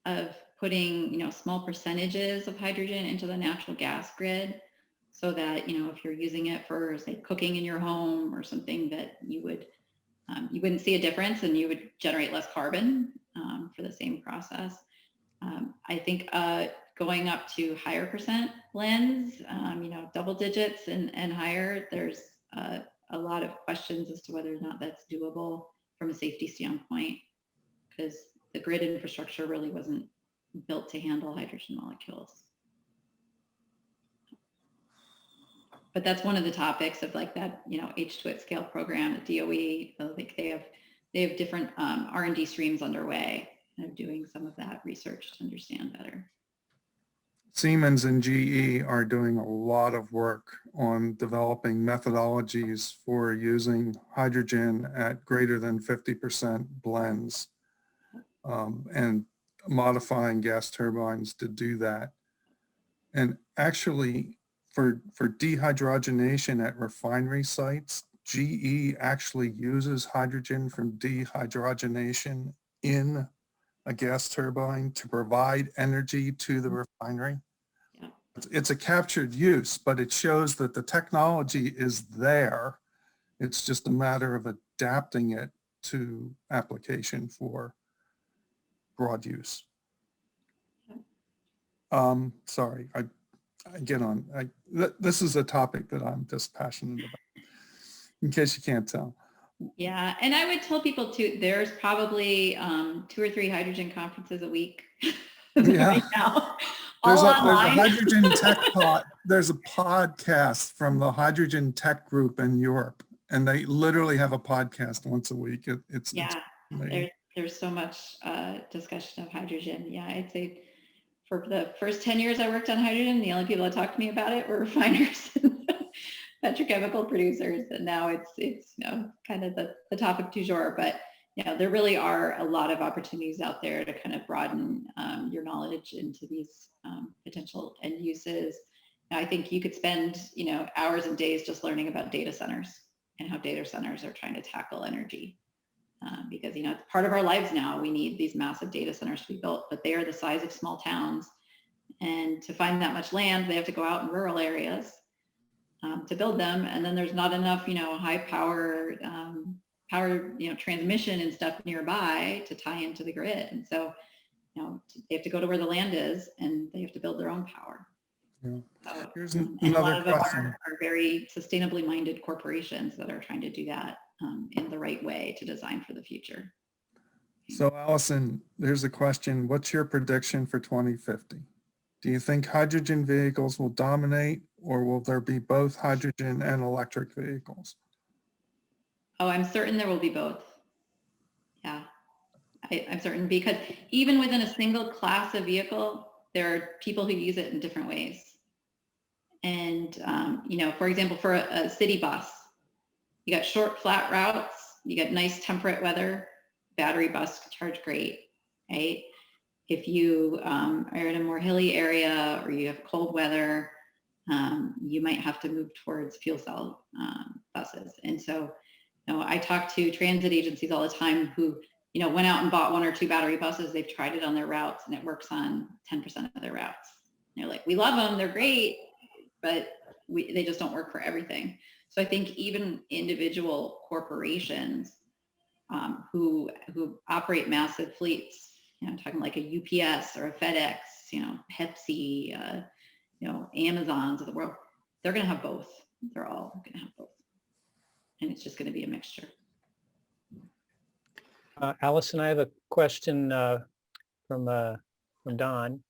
of putting, small percentages of hydrogen into the natural gas grid, so that, if you're using it for, say, cooking in your home or something, that you wouldn't see a difference and you would generate less carbon for the same process. I think going up to higher percent blends, double digits and higher, there's a lot of questions as to whether or not that's doable from a safety standpoint, because the grid infrastructure really wasn't built to handle hydrogen molecules. But that's one of the topics of like that, H2 at scale program at DOE. I think they have different R&D streams underway of doing some of that research to understand better. Siemens and GE are doing a lot of work on developing methodologies for using hydrogen at greater than 50% blends, and modifying gas turbines to do that. And actually, for dehydrogenation at refinery sites, GE actually uses hydrogen from dehydrogenation in a gas turbine to provide energy to the refinery. Yeah. It's a captured use, but it shows that the technology is there. It's just a matter of adapting it to application for broad use. Sorry, I get on. This is a topic that I'm just passionate about, in case you can't tell. Yeah, and I would tell people too, there's probably 2 or 3 hydrogen conferences a week right now. There's a online. hydrogen tech pod. There's a podcast from the Hydrogen Tech Group in Europe, and they literally have a podcast once a week. It's there's so much discussion of hydrogen. Yeah, I'd say for the first 10 years I worked on hydrogen, the only people that talked to me about it were refiners and petrochemical producers, and now it's kind of the topic du jour. But there really are a lot of opportunities out there to kind of broaden your knowledge into these potential end uses. Now, I think you could spend hours and days just learning about data centers and how data centers are trying to tackle energy. because, it's part of our lives now. We need these massive data centers to be built, but they are the size of small towns. And to find that much land, they have to go out in rural areas to build them. And then there's not enough, high power, transmission and stuff nearby to tie into the grid. And so, they have to go to where the land is and they have to build their own power. Yeah. So, Here's and another a lot of them question. are very sustainably minded corporations that are trying to do that in the right way to design for the future. So Allison, there's a question. What's your prediction for 2050? Do you think hydrogen vehicles will dominate, or will there be both hydrogen and electric vehicles? Oh, I'm certain there will be both. Yeah, I'm certain, because even within a single class of vehicle, there are people who use it in different ways. And, for example, for a city bus, you got short, flat routes, you got nice temperate weather, battery bus can charge great, right? If you are in a more hilly area or you have cold weather, you might have to move towards fuel cell buses. And so, I talk to transit agencies all the time who, went out and bought 1 or 2 battery buses. They've tried it on their routes and it works on 10% of their routes. And they're like, we love them, they're great, but they just don't work for everything. So I think even individual corporations who operate massive fleets, I'm talking like a UPS or a FedEx, Pepsi, Amazons of the world, they're going to have both. They're all going to have both. And it's just going to be a mixture. Allison, I have a question from Don. It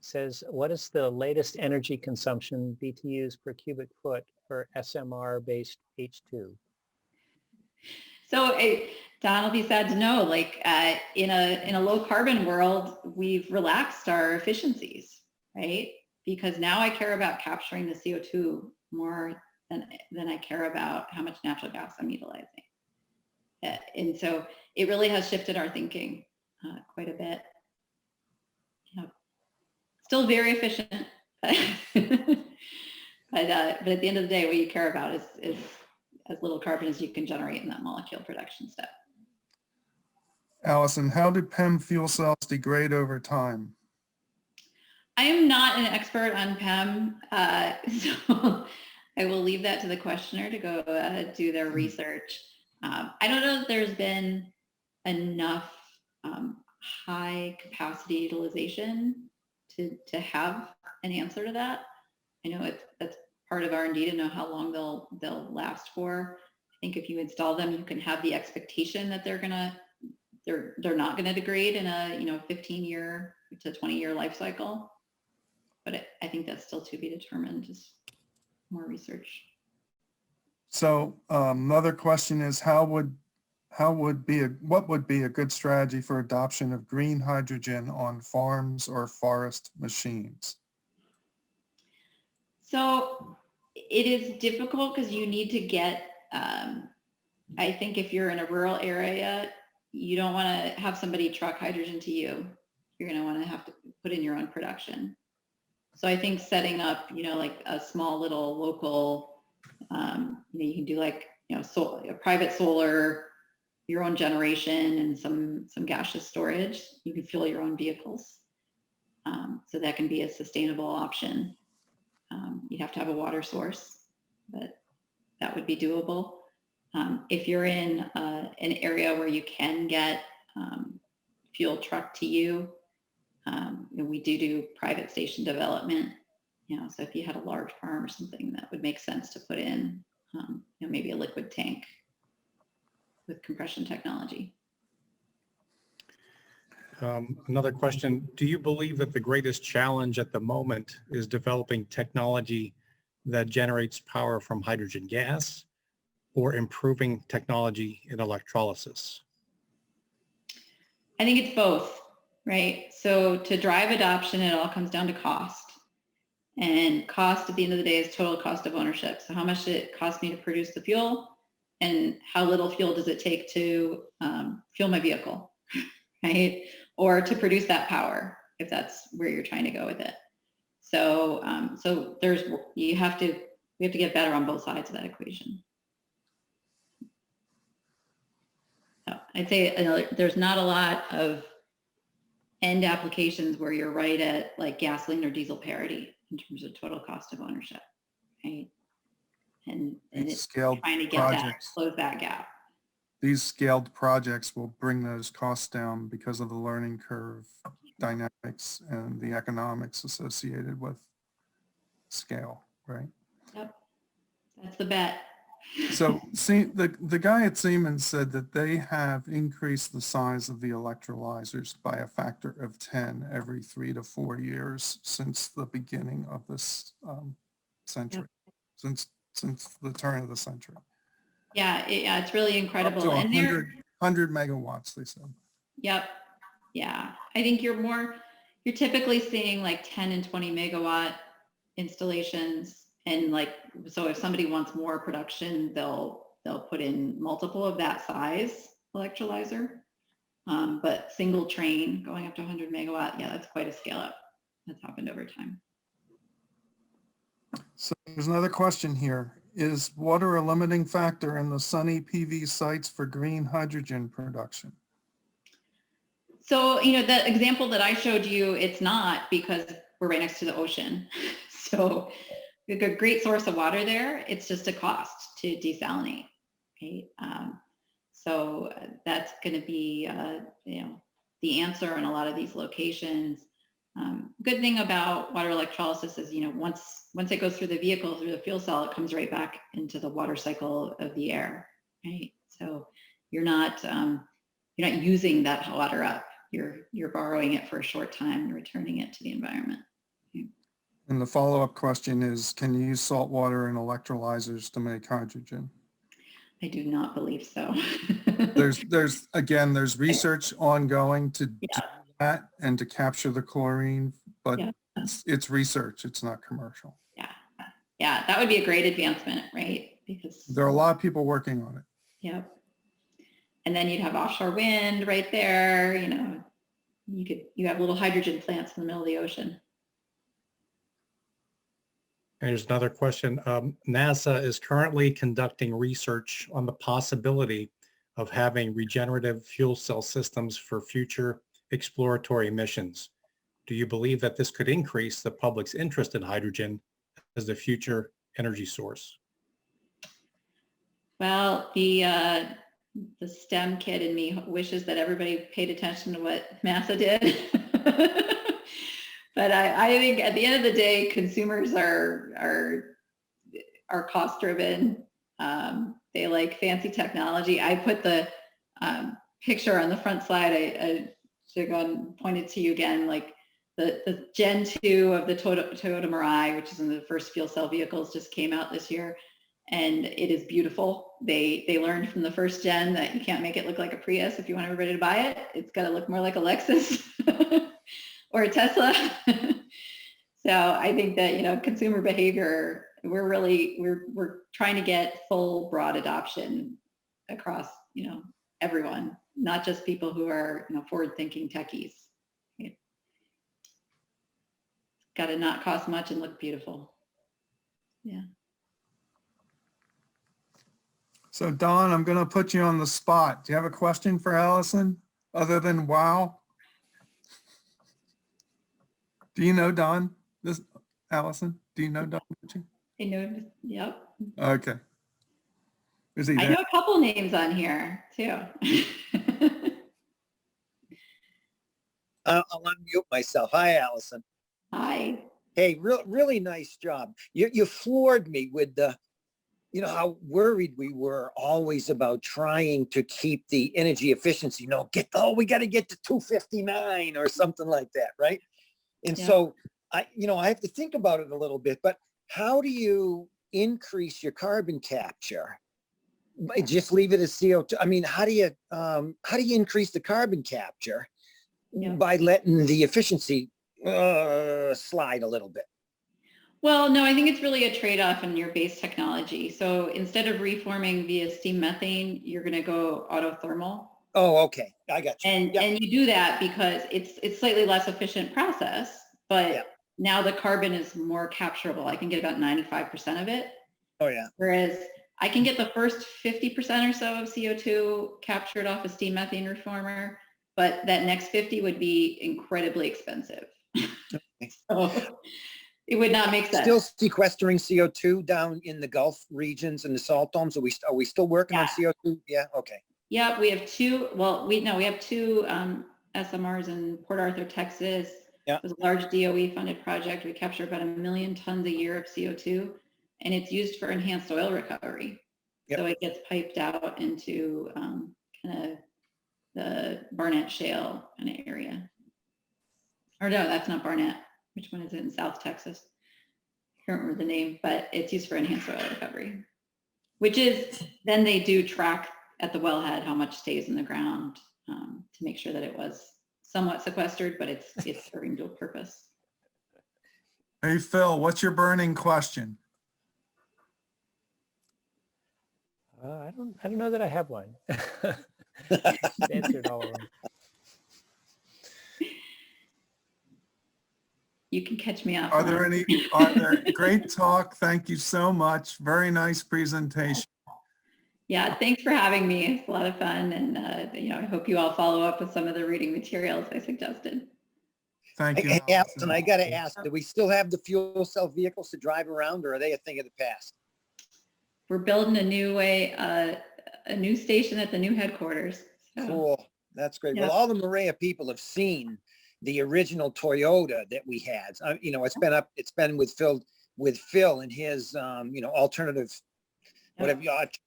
says, what is the latest energy consumption BTUs per cubic foot for SMR-based H2? So Don will be sad to know, like in a low carbon world, we've relaxed our efficiencies, right? Because now I care about capturing the CO2 more than I care about how much natural gas I'm utilizing. And so it really has shifted our thinking quite a bit. Still very efficient, but at the end of the day, what you care about is as little carbon as you can generate in that molecule production step. Allison, how do PEM fuel cells degrade over time? I am not an expert on PEM, so I will leave that to the questioner to go do their research. I don't know if there's been enough high capacity utilization to have an answer to that. I know that's part of R&D to know how long they'll last for. I think if you install them, you can have the expectation that they're not gonna degrade in a 15-year to 20-year life cycle. But I think that's still to be determined. Just more research. So another question is, what would be a good strategy for adoption of green hydrogen on farms or forest machines? So it is difficult because you need to get, I think if you're in a rural area, you don't want to have somebody truck hydrogen to you. You're going to want to have to put in your own production. So I think setting up, like a small little local, you can do like, a private solar, your own generation, and some gaseous storage. You can fuel your own vehicles. So that can be a sustainable option. You'd have to have a water source, but that would be doable. If you're in an area where you can get fuel trucked to you, we do private station development. So if you had a large farm or something, that would make sense to put in, maybe a liquid tank with compression technology. Another question, do you believe that the greatest challenge at the moment is developing technology that generates power from hydrogen gas, or improving technology in electrolysis? I think it's both, right? So to drive adoption, it all comes down to cost. And cost at the end of the day is total cost of ownership. So how much did it cost me to produce the fuel, and how little fuel does it take to fuel my vehicle, right? Or to produce that power, if that's where you're trying to go with it. So we have to get better on both sides of that equation. So I'd say there's not a lot of end applications where you're right at like gasoline or diesel parity in terms of total cost of ownership, right? And it's Scaled trying to get that, projects. close that gap. These scaled projects will bring those costs down because of the learning curve dynamics and the economics associated with scale, right? Yep, that's the bet. So see, the guy at Siemens said that they have increased the size of the electrolyzers by a factor of 10 every 3 to 4 years since the beginning of this century, since the turn of the century. Yeah, it's really incredible. Up to And 100 megawatts, they said. Yep. Yeah. I think you're typically seeing like 10 and 20 megawatt installations. And like, so if somebody wants more production, they'll put in multiple of that size electrolyzer. But single train going up to 100 megawatt, yeah, that's quite a scale up. That's happened over time. So there's another question here. Is water a limiting factor in the sunny PV sites for green hydrogen production? So, you know, the example that I showed you, it's not, because we're right next to the ocean. So we've got a great source of water there. It's just a cost to desalinate. Right? So that's going to be, you know, the answer in a lot of these locations. Good thing about water electrolysis is, you know, once it goes through the vehicle, through the fuel cell, it comes right back into the water cycle of the air, right? So you're not using that water up. You're borrowing it for a short time and returning it to the environment. And the follow-up question is, can you use salt water and electrolyzers to make hydrogen? I do not believe so. There's research ongoing to do that and to capture the chlorine, but it's research, it's not commercial. Yeah, that would be a great advancement, right? Because there are a lot of people working on it. Yep. And then you'd have offshore wind right there, you know, you have little hydrogen plants in the middle of the ocean. Here's another question. NASA is currently conducting research on the possibility of having regenerative fuel cell systems for future exploratory missions. Do you believe that this could increase the public's interest in hydrogen as the future energy source? Well, the STEM kid in me wishes that everybody paid attention to what NASA did. But I think at the end of the day, consumers are cost driven. They like fancy technology. I put the picture on the front slide. I should have gone pointed to you again, like the Gen 2 of the Toyota MAREA, which is in the first fuel cell vehicles, just came out this year. And it is beautiful. They learned from the first gen that you can't make it look like a Prius if you want everybody to buy it. It's got to look more like a Lexus or a Tesla. So I think that, you know, consumer behavior, we're trying to get full broad adoption across, you know, everyone, not just people who are, you know, forward-thinking techies. It's got to not cost much and look beautiful. Yeah. So Don, I'm going to put you on the spot. Do you have a question for Allison other than wow? Do you know Don? Allison, do you know Don? I know, yep. Okay. Is he I there? know a couple names on here too. I'll unmute myself. Hi, Allison. Hi. Hey, really nice job. You floored me with the, you know, how worried we were always about trying to keep the energy efficiency, you know, we got to get to 259 or something like that, right? And so I have to think about it a little bit, but how do you increase your carbon capture? Just leave it as CO2. I mean, how do you increase the carbon capture by letting the efficiency slide a little bit? Well, no, I think it's really a trade-off in your base technology. So instead of reforming via steam methane, you're going to go autothermal. Oh, okay. I got you. And you do that because it's slightly less efficient process, but now the carbon is more capturable. I can get about 95% of it. Oh, yeah. Whereas I can get the first 50% or so of CO2 captured off a steam methane reformer, but that next 50 would be incredibly expensive. So it would not make sense. Still sequestering CO2 down in the Gulf regions and the salt domes? Are we still working on CO2? Yeah, okay. Yeah, we have two, we have two SMRs in Port Arthur, Texas. Yeah. It was a large DOE funded project. We capture about 1 million tons a year of CO2, and it's used for enhanced oil recovery. Yep. So it gets piped out into kind of the Barnett Shale kind of area. Or no, that's not Barnett. Which one is it in South Texas? I can't remember the name, but it's used for enhanced oil recovery, which is, then they do track at the wellhead how much stays in the ground to make sure that it was somewhat sequestered, but it's serving dual purpose. Hey, Phil, what's your burning question? I don't know that I have one. Answered all of them. You can catch me up. Are there great talk. Thank you so much. Very nice presentation. Yeah, thanks for having me. It's a lot of fun. And, I hope you all follow up with some of the reading materials I suggested. Thank you. Hey, Allison, I got to ask, do we still have the fuel cell vehicles to drive around, or are they a thing of the past? We're building a new station at the new headquarters. So, Cool. That's great. Yeah. Well, all the MAREA people have seen the original Toyota that we had. It's been with Phil and his, alternative, whatever,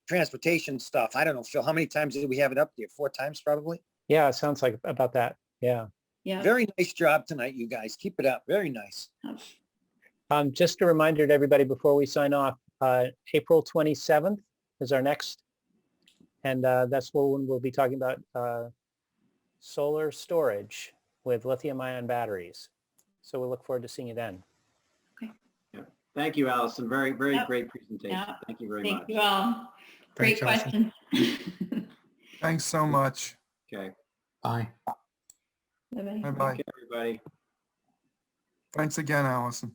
transportation stuff. I don't know, Phil, how many times did we have it up there? 4 times probably? Yeah, it sounds like about that. Yeah. yeah. Very nice job tonight, you guys. Keep it up. Very nice. Just a reminder to everybody before we sign off, April 27th is our next, and that's when we'll be talking about solar storage with lithium-ion batteries. So we'll look forward to seeing you then. Thank you, Allison. Very, very Yep. great presentation. Yep. Thank you very Thank much. you all. Great Thanks, question. Thanks so much. Okay. Bye. Bye-bye. Bye-bye. Okay, everybody. Thanks again, Allison.